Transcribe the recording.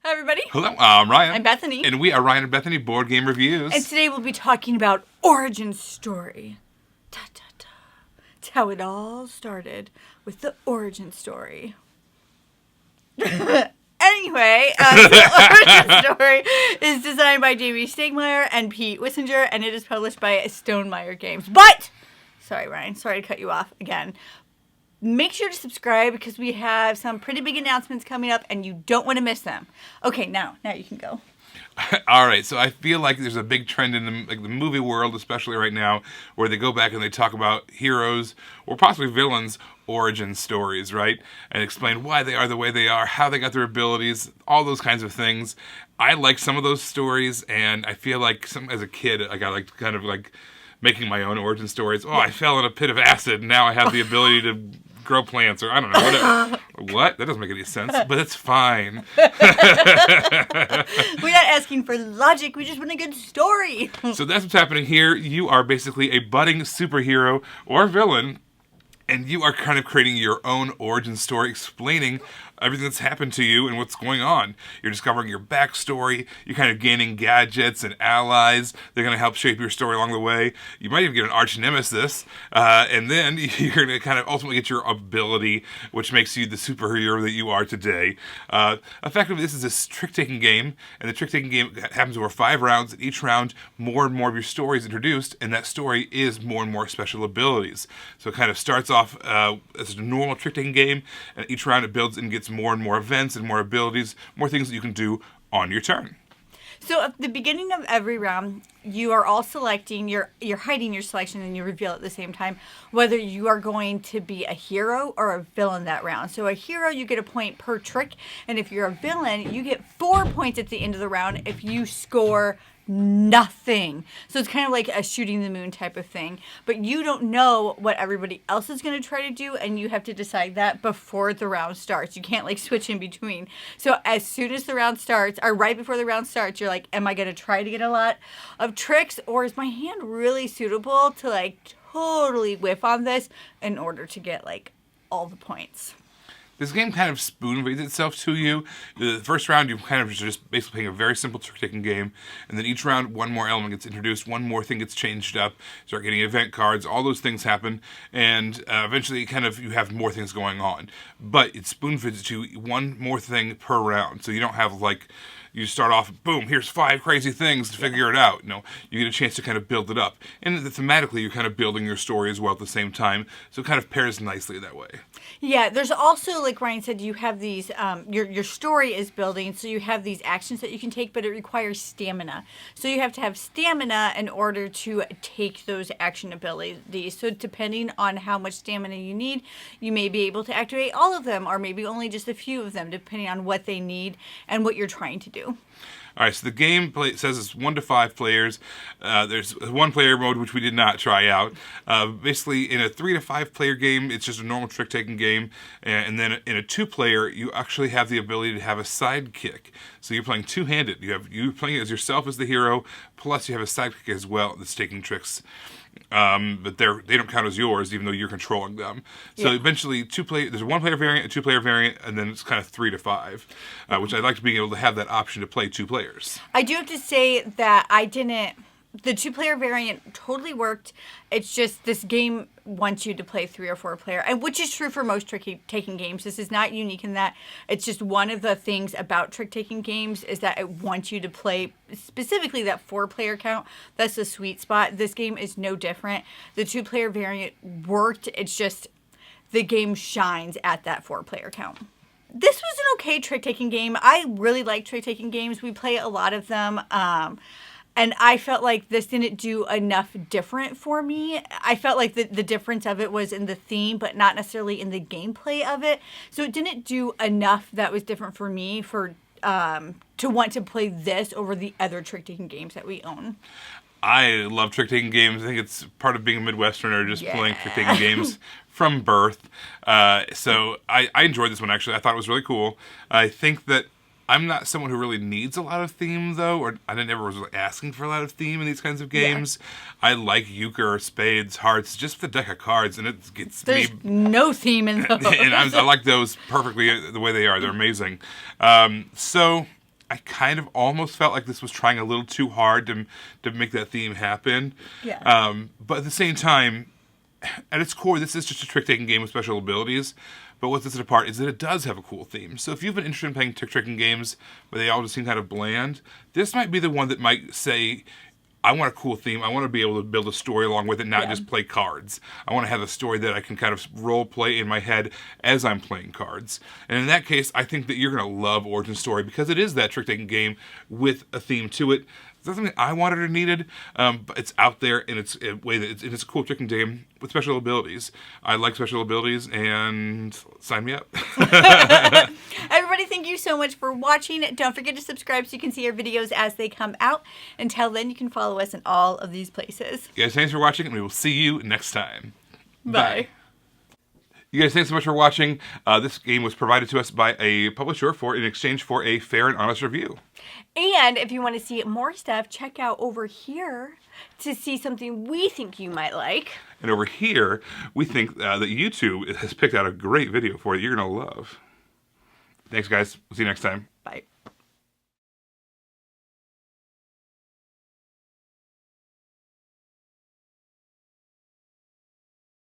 Hi, everybody. Hello, I'm Ryan. I'm Bethany. And we are Ryan and Bethany Board Game Reviews. And today we'll be talking about origin story. Da, da, da. It's how it all started with the origin story. Anyway, the origin story is designed by Jamie Stonemaier and Pete Wissinger, and it is published by Stonemaier Games. But, sorry, Ryan, sorry to cut you off again. Make sure to subscribe because we have some pretty big announcements coming up and you don't want to miss them. Okay, now you can go. All right, so I feel like there's a big trend in the movie world, especially right now, where they go back and they talk about heroes or possibly villains' origin stories, right? And explain why they are the way they are, how they got their abilities, all those kinds of things. I like some of those stories, and I feel like as a kid, I got kind of making my own origin stories. Oh, I fell in a pit of acid, and now I have the ability to grow plants, or I don't know, whatever. What? That doesn't make any sense, but it's fine. We're not asking for logic, we just want a good story. So that's what's happening here. You are basically a budding superhero or villain, and you are kind of creating your own origin story, explaining everything that's happened to you and what's going on. You're discovering your backstory. You're kind of gaining gadgets and allies. They're going to help shape your story along the way. You might even get an arch nemesis. And then you're going to kind of ultimately get your ability, which makes you the superhero that you are today. Effectively, this is a trick-taking game. And the trick-taking game happens over 5 rounds. In each round, more and more of your story is introduced. And that story is more and more special abilities. So it kind of starts off as a normal trick-taking game. And each round it builds and gets more and more events and more abilities, more things that you can do on your turn. So at the beginning of every round, you are all selecting, you're hiding your selection and you reveal at the same time whether you are going to be a hero or a villain that round. So a hero, you get a point per trick, and if you're a villain, you get 4 points at the end of the round if you score nothing. So it's kind of like a shooting the moon type of thing. But you don't know what everybody else is going to try to do, and you have to decide that before the round starts. You can't switch in between. So as soon as the round starts, or right before the round starts, you're like, am I going to try to get a lot of tricks, or is my hand really suitable to totally whiff on this in order to get all the points? This game kind of spoon-feeds itself to you. The first round, you're kind of just basically playing a very simple trick-taking game. And then each round, one more element gets introduced, one more thing gets changed up. Start getting event cards, all those things happen. And eventually, you have more things going on. But it spoon-feeds it to one more thing per round. So you don't have you start off, boom, here's 5 crazy things to figure it out. You get a chance to kind of build it up. And thematically, you're kind of building your story as well at the same time. So it kind of pairs nicely that way. Yeah, there's also, like Ryan said, you have these, your story is building, so you have these actions that you can take, but it requires stamina. So you have to have stamina in order to take those action abilities. So depending on how much stamina you need, you may be able to activate all of them, or maybe only just a few of them, depending on what they need and what you're trying to do. All right, so the game says it's 1 to 5 players. There's a 1-player mode, which we did not try out. Basically, in a 3 to 5 player game, it's just a normal trick-taking game. And then in a 2-player, you actually have the ability to have a sidekick. So you're playing two-handed. You're playing as yourself as the hero, plus you have a sidekick as well that's taking tricks. But they don't count as yours, even though you're controlling them. So eventually, there's a 1-player variant, a 2-player variant, and then it's kind of 3 to 5, which I like being able to have that option to play 2 players. I do have to say that the 2-player variant totally worked. It's just this game wants you to play 3 or 4 player, and which is true for most trick-taking games. This is not unique in that. It's just one of the things about trick-taking games is that it wants you to play specifically that 4-player count. That's the sweet spot. This game is no different. The 2-player variant worked. It's just the game shines at that 4-player count. This was an okay trick-taking game. I really like trick-taking games. We play a lot of them. And I felt like this didn't do enough different for me. I felt like the difference of it was in the theme, but not necessarily in the gameplay of it. So it didn't do enough that was different for me to want to play this over the other trick-taking games that we own. I love trick-taking games. I think it's part of being a Midwesterner, just playing trick-taking games from birth. So I enjoyed this one, actually. I thought it was really cool. I think that I'm not someone who really needs a lot of theme, though, or I never was really asking for a lot of theme in these kinds of games. Yeah. I like euchre, spades, hearts, just the deck of cards, and it gets There's no theme in those. And I like those perfectly the way they are. They're amazing. So I kind of almost felt like this was trying a little too hard to make that theme happen. Yeah. But at the same time, at its core, this is just a trick-taking game with special abilities. But what sets it apart is that it does have a cool theme. So if you've been interested in playing trick-taking games where they all just seem kind of bland, this might be the one that might say, I want a cool theme. I want to be able to build a story along with it, not just play cards. I want to have a story that I can kind of role play in my head as I'm playing cards. And in that case, I think that you're going to love Origin Story because it is that trick-taking game with a theme to it. It's not something I wanted or needed, but it's out there in its a way that it's a cool trick-taking game with special abilities. I like special abilities, and sign me up. Everybody, thank you so much for watching. Don't forget to subscribe so you can see our videos as they come out. Until then, you can follow us in all of these places. You guys, thanks for watching, and we will see you next time. Bye. You guys, thanks so much for watching. This game was provided to us by a publisher in exchange for a fair and honest review. And if you want to see more stuff, check out over here to see something we think you might like. And over here, we think that YouTube has picked out a great video for you you're going to love. Thanks, guys. We'll see you next time. Bye.